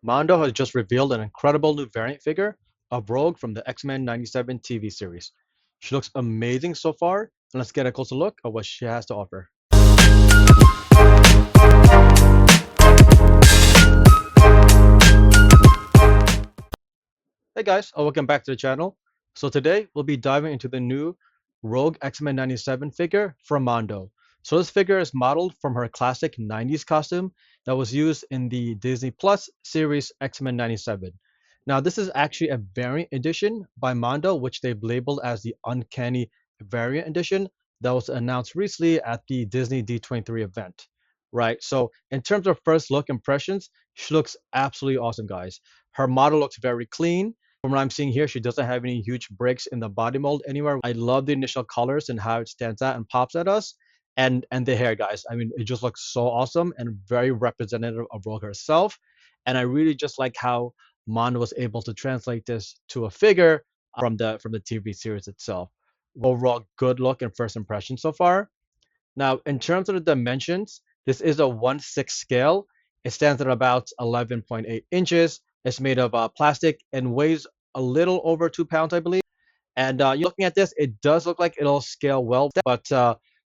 Mondo has just revealed an incredible new variant figure of Rogue from the X-Men 97 TV series. She looks amazing so far, and let's get a closer look at what she has to offer. Hey guys, welcome back to the channel. So today we'll be diving into the new Rogue X-Men 97 figure from Mondo. So this figure is modeled from her classic 90s costume that was used in the Disney Plus series X-Men 97. Now this is actually a variant edition by Mondo, which they've labeled as the Uncanny variant edition that was announced recently at the Disney D23 event. Right, so in terms of first look impressions, she looks absolutely awesome, guys. Her model looks very clean. From what I'm seeing here, she doesn't have any huge breaks in the body mold anywhere. I love the initial colors and how it stands out and pops at us. And the hair, guys. I mean, it just looks so awesome and very representative of Rogue herself. And I really just like how Mondo was able to translate this to a figure from the TV series itself. Overall, good look and first impression so far. Now, in terms of the dimensions, this is a 1/6 scale. It stands at about 11.8 inches. It's made of plastic and weighs a little over 2 pounds, I believe. And you're looking at this, it does look like it'll scale well, but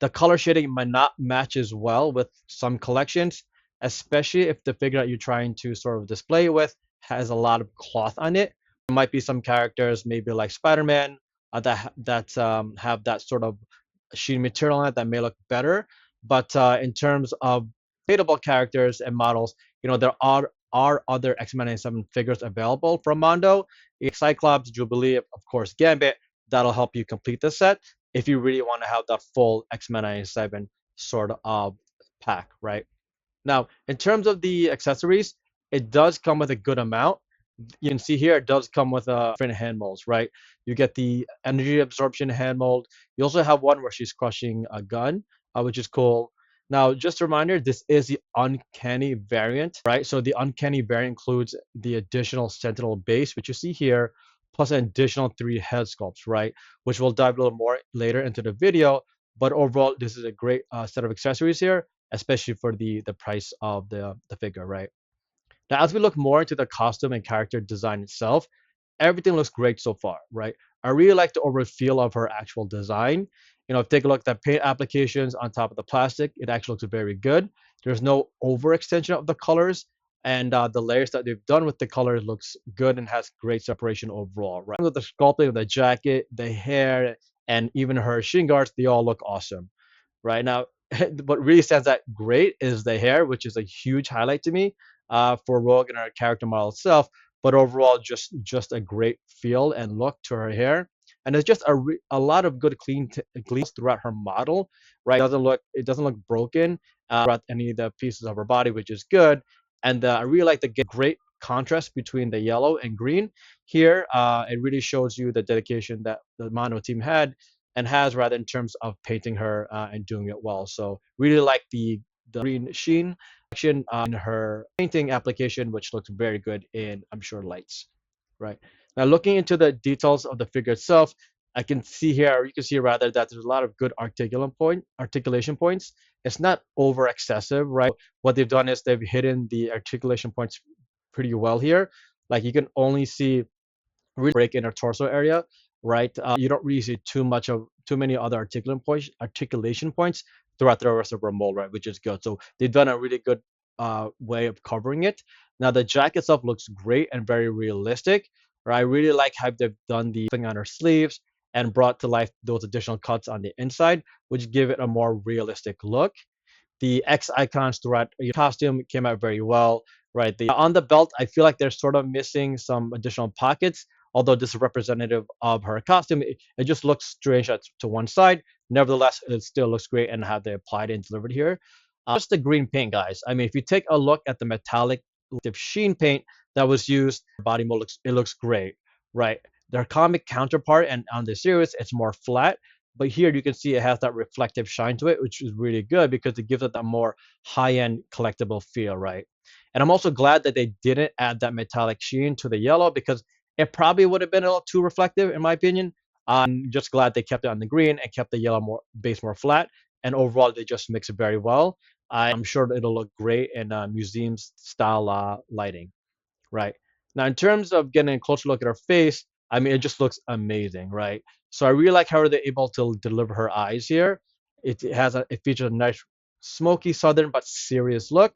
the color shading might not match as well with some collections, especially if the figure that you're trying to sort of display it with has a lot of cloth on it. There might be some characters, maybe like Spider-Man, that have that sort of sheen material on it that may look better. But in terms of paintable characters and models, there are other X-Men 97 figures available from Mondo. Cyclops, Jubilee, of course, Gambit. That'll help you complete the set if you really want to have that full X-Men 97 sort of pack, right? Now, in terms of the accessories, it does come with a good amount. You can see here it does come with different hand molds, right? You get the energy absorption hand mold. You also have one where she's crushing a gun, which is cool. Now, just a reminder, this is the Uncanny variant, right? So the Uncanny variant includes the additional Sentinel base, which you see here, plus an additional 3 head sculpts, right? Which we'll dive a little more later into the video. But overall, this is a great set of accessories here, especially for the price of the figure, right? Now, as we look more into the costume and character design itself, everything looks great so far, right? I really like the overall feel of her actual design. Take a look at the paint applications on top of the plastic. It actually looks very good. There's no overextension of the colors, and the layers that they've done with the colors looks good and has great separation overall, right? With the sculpting of the jacket, the hair, and even her shin guards, they all look awesome, right? Now, what really stands out great is the hair, which is a huge highlight to me for Rogue and her character model itself. But overall, just a great feel and look to her hair, and there's just a lot of good cleans throughout her model, right? It doesn't look broken throughout any of the pieces of her body, which is good. And I really like the great contrast between the yellow and green here. It really shows you the dedication that the Mono team had and has rather in terms of painting her and doing it well. So really like the green sheen action in her painting application, which looks very good in, I'm sure, lights. Right. Now looking into the details of the figure itself, I can see here, or you can see rather, that there's a lot of good articulation points. It's not over excessive, right? What they've done is they've hidden the articulation points pretty well here. Like you can only see really break in her torso area, right? You don't really see too many other articulation points throughout the rest of her mold, right? Which is good. So they've done a really good way of covering it. Now the jacket itself looks great and very realistic. Right? I really like how they've done the thing on her sleeves and brought to life those additional cuts on the inside, which give it a more realistic look. The X icons throughout your costume came out very well, right? On the belt, I feel like they're sort of missing some additional pockets. Although this is representative of her costume, it just looks strange to one side. Nevertheless, it still looks great and how they applied and delivered here. Just the green paint, guys. I mean, if you take a look at the metallic sheen paint that was used, body mold looks great, right? Their comic counterpart and on the series, it's more flat. But here you can see it has that reflective shine to it, which is really good because it gives it that more high-end collectible feel, right? And I'm also glad that they didn't add that metallic sheen to the yellow because it probably would have been a little too reflective, in my opinion. I'm just glad they kept it on the green and kept the yellow base more flat. And overall, they just mix it very well. I'm sure it'll look great in museum style lighting. right? Now, in terms of getting a closer look at her face, I mean, it just looks amazing, right? So I really like how they're able to deliver her eyes here. It features a nice smoky southern but serious look.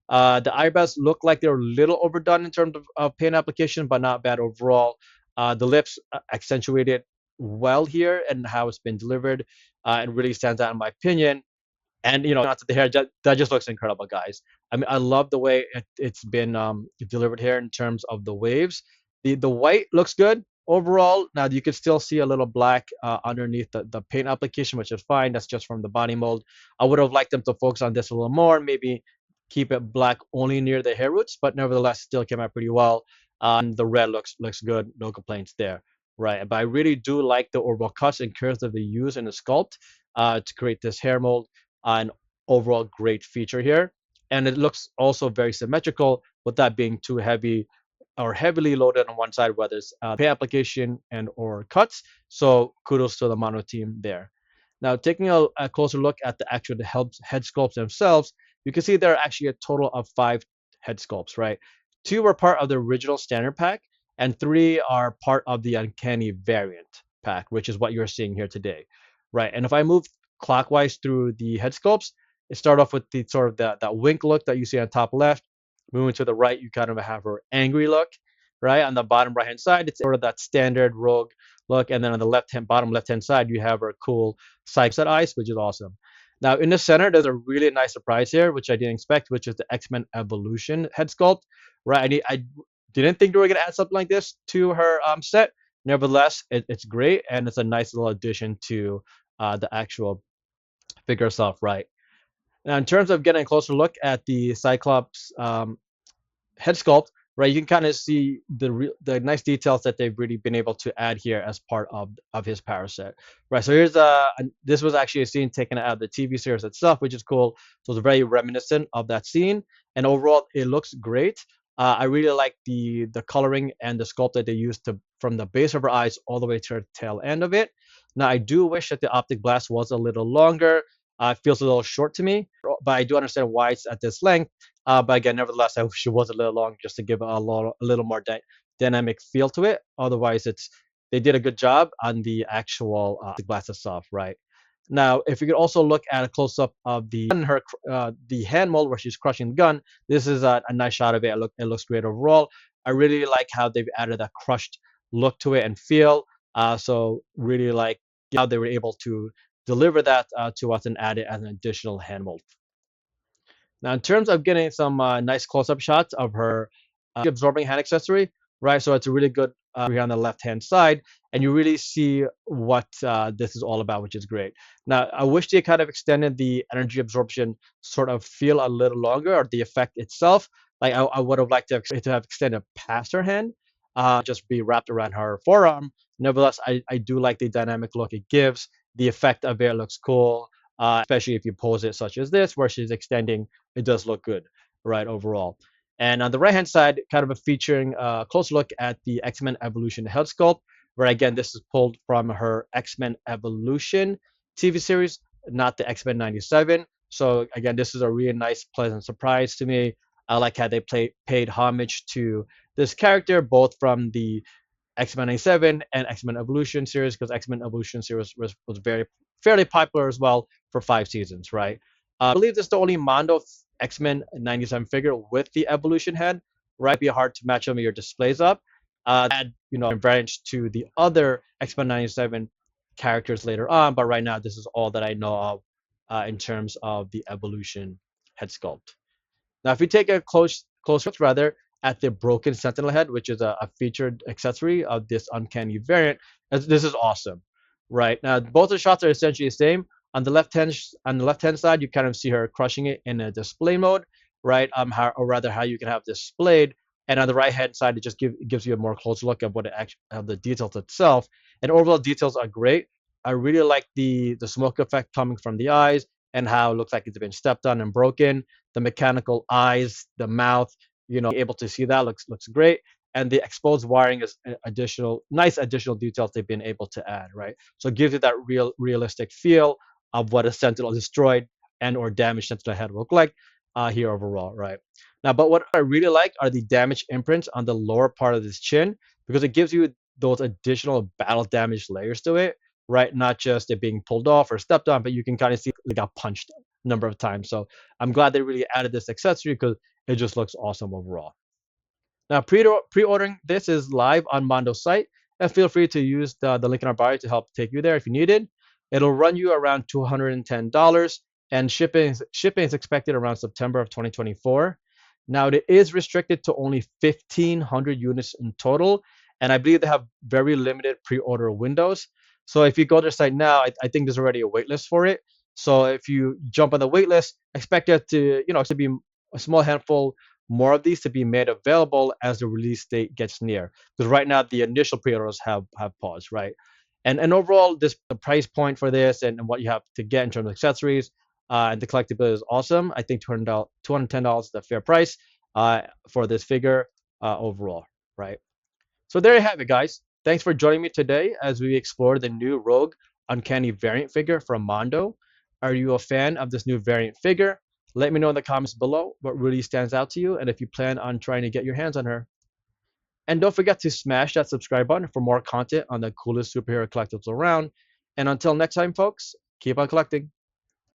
The eyebrows look like they're a little overdone in terms of paint application, but not bad overall. The lips accentuated well here and how it's been delivered. It really stands out in my opinion. And not to the hair, that just looks incredible, guys. I mean, I love the way it's been delivered here in terms of the waves. The white looks good overall. Now you can still see a little black underneath the paint application, which is fine. That's just from the body mold. I would have liked them to focus on this a little more, maybe keep it black only near the hair roots, but nevertheless still came out pretty well. And the red looks good, no complaints there, right? But I really do like the overall cuts and curves that they use in the sculpt to create this hair mold. An overall great feature here. And it looks also very symmetrical with that being too heavy or heavily loaded on one side, whether it's pay application and or cuts. So kudos to the Mono team there. Now, taking a closer look at the actual head sculpts themselves, you can see there are actually a total of 5 head sculpts, right? 2 were part of the original standard pack, and 3 are part of the Uncanny variant pack, which is what you're seeing here today, right? And if I move clockwise through the head sculpts, it start off with the sort of that wink look that you see on top left. Moving to the right, you kind of have her angry look, right? On the bottom right hand side, it's sort of that standard rogue look, and then on the bottom left hand side, you have her cool side set eyes, which is awesome. Now in the center, there's a really nice surprise here, which I didn't expect, which is the X-Men Evolution head sculpt, right? I didn't think they were gonna add something like this to her set. Nevertheless, it's great, and it's a nice little addition to the actual figure itself, right? Now, in terms of getting a closer look at the Cyclops head sculpt, right, you can kind of see the nice details that they've really been able to add here as part of his power set, right? So here's this was actually a scene taken out of the TV series itself, which is cool. So it's very reminiscent of that scene, and overall it looks great. I really like the coloring and the sculpt that they used to from the base of her eyes all the way to her tail end of it. Now I do wish that the optic blast was a little longer. It feels a little short to me, but I do understand why it's at this length. But again, nevertheless, I wish it was a little longer just to give it a little more dynamic feel to it. Otherwise, they did a good job on the actual blast itself, right? Now, if you could also look at a close up of the hand mold where she's crushing the gun, this is a nice shot of it. It looks great overall. I really like how they've added a crushed look to it and feel. So really like how they were able to deliver that to us and add it as an additional hand mold. Now, in terms of getting some nice close-up shots of her absorbing hand accessory, right? So it's a really good here on the left-hand side, and you really see what this is all about, which is great. Now, I wish they kind of extended the energy absorption sort of feel a little longer, or the effect itself. Like I would have liked to have extended past her hand, just be wrapped around her forearm. Nevertheless, I do like the dynamic look it gives. The effect of it looks cool, especially if you pose it such as this, where she's extending. It does look good, right, overall. And on the right hand side, kind of a featuring a close look at the X-Men Evolution head sculpt, where again, this is pulled from her X-Men Evolution TV series, not the X-Men 97. So again, this is a really nice, pleasant surprise to me. I like how they paid homage to this character, both from the X-Men 97 and X-Men Evolution series, because X-Men Evolution series was very fairly popular as well for 5 seasons, right? I believe this is the only Mondo X-Men 97 figure with the evolution head, right? It'd be hard to match them with your displays up. Add, variants to the other X-Men 97 characters later on, but right now this is all that I know of in terms of the evolution head sculpt. Now, if we take a close look rather at the broken sentinel head, which is a featured accessory of this uncanny variant, this is awesome, right? Now, both the shots are essentially the same. On the left hand side, you kind of see her crushing it in a display mode, right? Or rather, how you can have displayed. And on the right hand side, it gives you a more close look of what it actually of the details itself. And overall details are great. I really like the smoke effect coming from the eyes and how it looks like it's been stepped on and broken. The mechanical eyes, the mouth, able to see that looks great. And the exposed wiring is nice additional details they've been able to add, right? So it gives you that realistic feel of what a sentinel destroyed and or damaged sentinel head will look like. here overall, right? Now, but what I really like are the damage imprints on the lower part of this chin because it gives you those additional battle damage layers to it, right? Not just it being pulled off or stepped on, but you can kind of see it got punched a number of times. So I'm glad they really added this accessory because it just looks awesome overall. Now, pre-ordering this is live on Mondo's site, and feel free to use the link in our bio to help take you there if you need it. It'll run you around $210, and shipping is expected around September of 2024. Now, it is restricted to only 1,500 units in total, and I believe they have very limited pre-order windows. So if you go to their site now, I think there's already a wait list for it. So if you jump on the wait list, expect it to, to be a small handful more of these to be made available as the release date gets near. Because right now the initial pre-orders have paused, right? And overall, this the price point for this and what you have to get in terms of accessories and the collectible is awesome. I think $210 is a fair price for this figure overall, right? So there you have it, guys. Thanks for joining me today as we explore the new Rogue Uncanny variant figure from Mondo. Are you a fan of this new variant figure? Let me know in the comments below what really stands out to you and if you plan on trying to get your hands on her. And don't forget to smash that subscribe button for more content on the coolest superhero collectibles around. And until next time, folks, keep on collecting.